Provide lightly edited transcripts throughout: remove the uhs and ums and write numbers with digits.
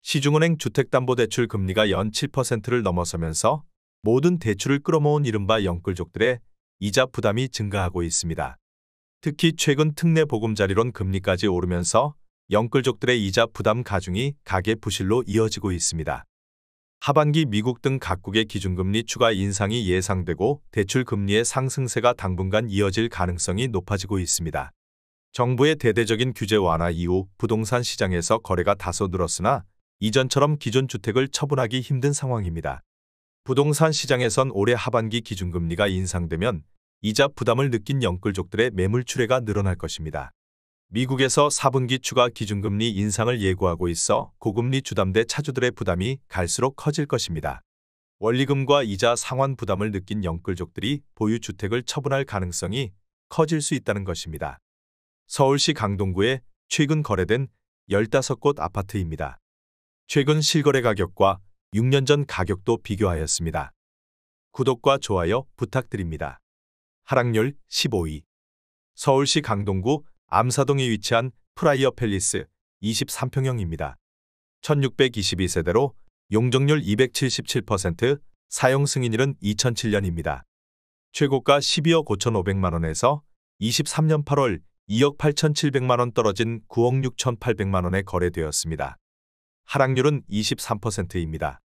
시중은행 주택담보대출 금리가 연 7%를 넘어서면서 모든 대출을 끌어모은 이른바 영끌족들의 이자 부담이 증가하고 있습니다. 특히 최근 특례 보금자리론 금리까지 오르면서 영끌족들의 이자 부담 가중이 가계 부실로 이어지고 있습니다. 하반기 미국 등 각국의 기준금리 추가 인상이 예상되고 대출 금리의 상승세가 당분간 이어질 가능성이 높아지고 있습니다. 정부의 대대적인 규제 완화 이후 부동산 시장에서 거래가 다소 늘었으나 이전처럼 기존 주택을 처분하기 힘든 상황입니다. 부동산 시장에선 올해 하반기 기준금리가 인상되면 이자 부담을 느낀 영끌족들의 매물 출회가 늘어날 것입니다. 미국에서 4분기 추가 기준금리 인상을 예고하고 있어 고금리 주담대 차주들의 부담이 갈수록 커질 것입니다. 원리금과 이자 상환 부담을 느낀 영끌족들이 보유 주택을 처분할 가능성이 커질 수 있다는 것입니다. 서울시 강동구에 최근 거래된 15곳 아파트입니다. 최근 실거래 가격과 6년 전 가격도 비교하였습니다. 구독과 좋아요 부탁드립니다. 하락률 15위. 서울시 강동구 암사동에 위치한 프라이어 팰리스 23평형입니다. 1622세대로 용적률 277%, 사용 승인일은 2007년입니다. 최고가 12억 5,500만원에서 23년 8월 2억 8,700만원 떨어진 9억 6,800만원에 거래되었습니다. 하락률은 23%입니다.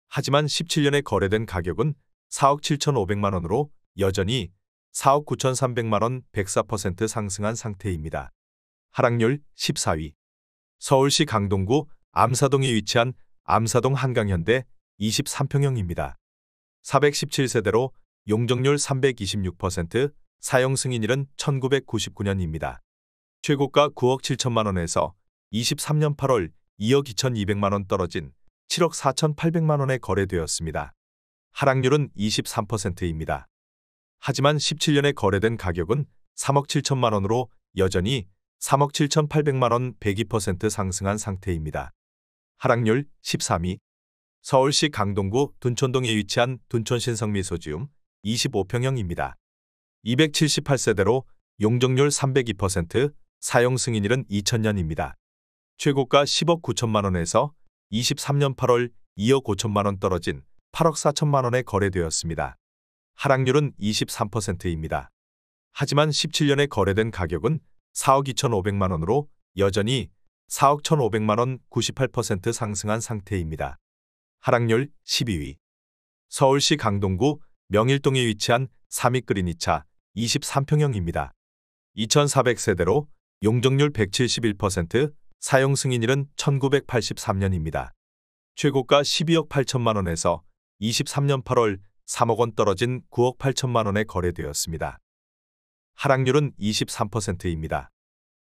하지만 17년에 거래된 가격은 4억 7,500만원으로 여전히 4억 9,300만원 104% 상승한 상태입니다. 하락률 14위. 서울시 강동구 암사동에 위치한 암사동 한강현대 23평형입니다. 417세대로 용적률 326%, 사용 승인일은 1999년입니다. 최고가 9억 7천만원에서 23년 8월 2억 2,200만원 떨어진 7억 4,800만원에 거래되었습니다. 하락률은 23%입니다. 하지만 17년에 거래된 가격은 3억 7천만원으로 여전히 3억 7,800만원 102% 상승한 상태입니다. 하락률 13위. 서울시 강동구 둔촌동에 위치한 둔촌신성미소지움 25평형입니다. 278세대로 용적률 302%, 사용 승인일은 2000년입니다. 최고가 10억 9천만원에서 23년 8월 2억 5천만원 떨어진 8억 4천만원에 거래되었습니다. 하락률은 23%입니다. 하지만 17년에 거래된 가격은 4억 2,500만원으로 여전히 4억 1,500만원 98% 상승한 상태입니다. 하락률 12위. 서울시 강동구 명일동에 위치한 삼익그린2차 23평형입니다. 2,400세대로 용적률 171%, 사용 승인일은 1983년입니다. 최고가 12억 8천만원에서 23년 8월 3억 원 떨어진 9억 8천만원에 거래되었습니다. 하락률은 23%입니다.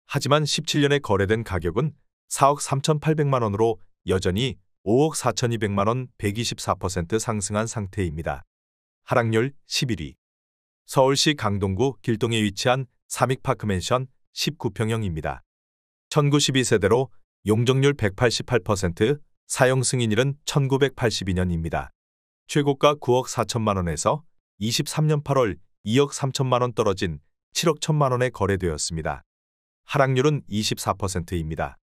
하지만 17년에 거래된 가격은 4억 3,800만원으로 여전히 5억 4,200만원 124% 상승한 상태입니다. 하락률 11위. 서울시 강동구 길동에 위치한 삼익파크맨션 19평형입니다. 1912세대로 용적률 188%, 사용 승인일은 1982년입니다. 최고가 9억 4천만원에서 23년 8월 2억 3천만원 떨어진 7억 1천만원에 거래되었습니다. 하락률은 24%입니다.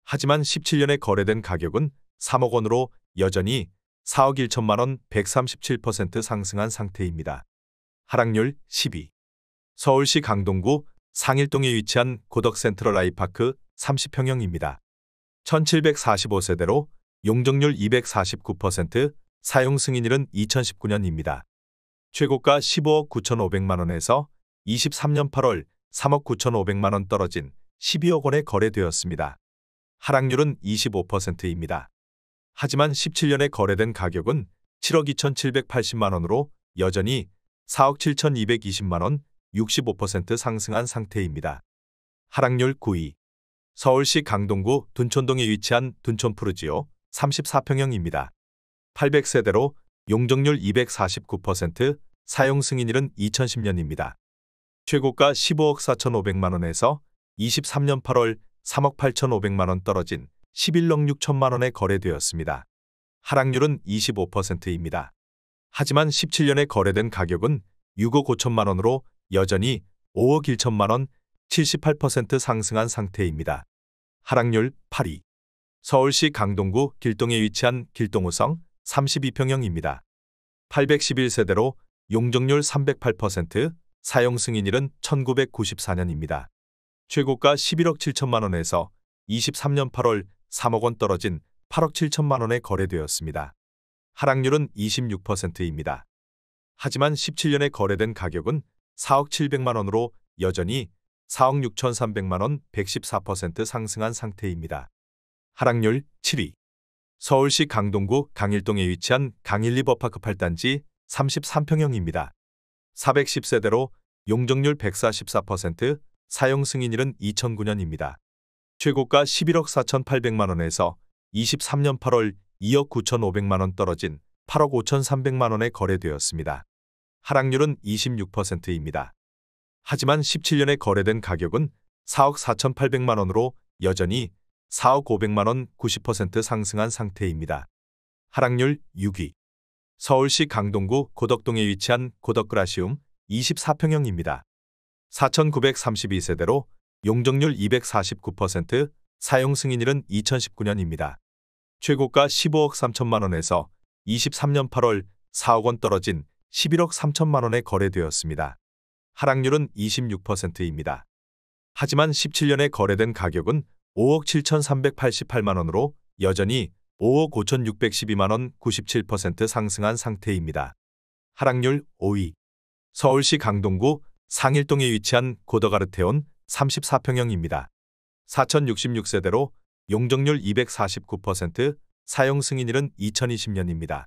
하지만 17년에 거래된 가격은 3억 원으로 여전히 4억 1천만원 137% 상승한 상태입니다. 하락률 10위. 서울시 강동구 상일동에 위치한 고덕센트럴 아이파크 30평형입니다. 1745세대로 용적률 249%, 사용 승인일은 2019년입니다. 최고가 15억 9,500만원에서 23년 8월 3억 9,500만원 떨어진 12억 원에 거래되었습니다. 하락률은 25%입니다. 하지만 17년에 거래된 가격은 7억 2,780만원으로 여전히 4억 7,220만원 65% 상승한 상태입니다. 하락률 9위. 서울시 강동구 둔촌동에 위치한 둔촌푸르지오 34평형입니다. 800세대로 용적률 249%, 사용 승인일은 2010년입니다. 최고가 15억 4,500만원에서 23년 8월 3억 8,500만원 떨어진 11억 6천만원에 거래되었습니다. 하락률은 25%입니다. 하지만 17년에 거래된 가격은 6억 5천만원으로 여전히 5억 1천만원 78% 상승한 상태입니다. 하락률 8위. 서울시 강동구 길동에 위치한 길동우성 32평형입니다. 811세대로 용적률 308%, 사용 승인일은 1994년입니다. 최고가 11억 7천만 원에서 23년 8월 3억 원 떨어진 8억 7천만 원에 거래되었습니다. 하락률은 26%입니다. 하지만 17년에 거래된 가격은 4억 7백만 원으로 여전히 4억 6천3백만 원 114% 상승한 상태입니다. 하락률 7위. 서울시 강동구 강일동에 위치한 강일리버파크 8단지 33평형입니다. 410세대로 용적률 144%, 사용 승인일은 2009년입니다. 최고가 11억 4천8백만 원에서 23년 8월 2억 9천5백만 원 떨어진 8억 5천3백만 원에 거래되었습니다. 하락률은 26%입니다. 하지만 17년에 거래된 가격은 4억 4천8백만 원으로 여전히 4억 5백만 원 90% 상승한 상태입니다. 하락률 6위. 서울시 강동구 고덕동에 위치한 고덕그라시움 24평형입니다. 4,932세대로 용적률 249%, 사용 승인일은 2019년입니다. 최고가 15억 3천만 원에서 23년 8월 4억 원 떨어진 11억 3천만 원에 거래되었습니다. 하락률은 26%입니다. 하지만 17년에 거래된 가격은 5억 7천388만 원으로 여전히 5억 5천612만 원 97% 상승한 상태입니다. 하락률 5위. 서울시 강동구 상일동에 위치한 고덕아르테온 34평형입니다. 4,066세대로 용적률 249%, 사용 승인일은 2020년입니다.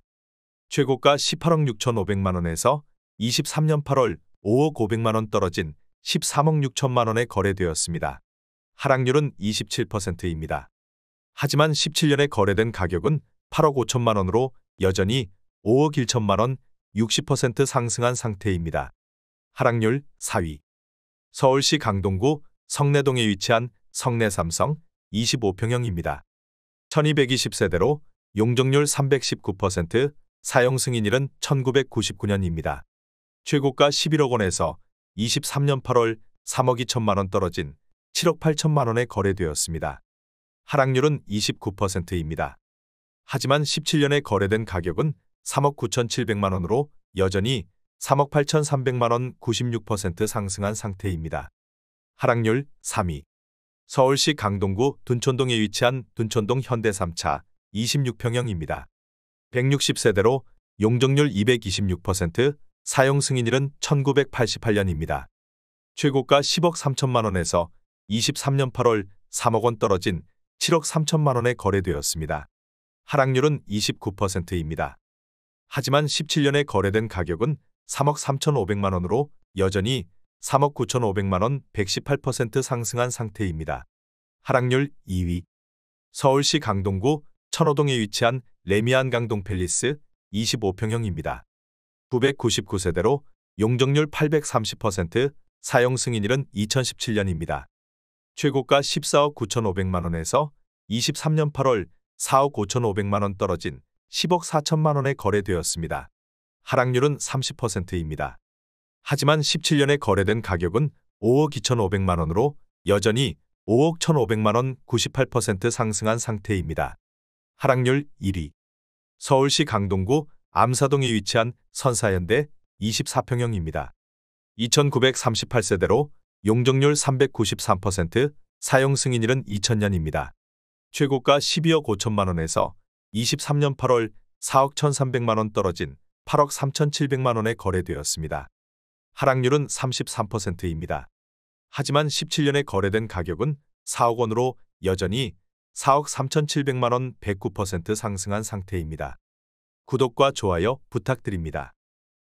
최고가 18억 6천5백만 원에서 23년 8월 5억 5백만 원 떨어진 13억 6천만 원에 거래되었습니다. 하락률은 27%입니다. 하지만 17년에 거래된 가격은 8억 5천만 원으로 여전히 5억 1천만 원 60% 상승한 상태입니다. 하락률 4위. 서울시 강동구 성내동에 위치한 성내삼성 25평형입니다. 1220세대로 용적률 319%, 사용 승인일은 1999년입니다. 최고가 11억 원에서 23년 8월 3억 2천만 원 떨어진 7억 8천만 원에 거래되었습니다. 하락률은 29%입니다. 하지만 17년에 거래된 가격은 3억 9천7백만 원으로 여전히 3억 8천3백만 원 96% 상승한 상태입니다. 하락률 3위. 서울시 강동구 둔촌동에 위치한 둔촌동 현대 3차 26평형입니다. 160세대로 용적률 226%, 사용 승인일은 1988년입니다. 최고가 10억 3천만 원에서 23년 8월 3억 원 떨어진 7억 3천만 원에 거래되었습니다. 하락률은 29%입니다. 하지만 17년에 거래된 가격은 3억 3천5백만 원으로 여전히 3억 9천5백만 원 118% 상승한 상태입니다. 하락률 2위. 서울시 강동구 천호동에 위치한 레미안 강동 팰리스 25평형입니다. 999세대로 용적률 830%, 사용 승인일은 2017년입니다. 최고가 14억 9천5백만 원에서 23년 8월 4억 5천5백만 원 떨어진 10억 4천만 원에 거래되었습니다. 하락률은 30%입니다. 하지만 17년에 거래된 가격은 5억 2천5백만 원으로 여전히 5억 1천5백만 원 98% 상승한 상태입니다. 하락률 1위. 서울시 강동구 암사동에 위치한 선사현대 24평형입니다. 2,938세대로 용적률 393%, 사용 승인일은 2000년입니다. 최고가 12억 5천만 원에서 23년 8월 4억 1,300만 원 떨어진 8억 3,700만 원에 거래되었습니다. 하락률은 33%입니다. 하지만 17년에 거래된 가격은 4억 원으로 여전히 4억 3,700만 원 109% 상승한 상태입니다. 구독과 좋아요 부탁드립니다.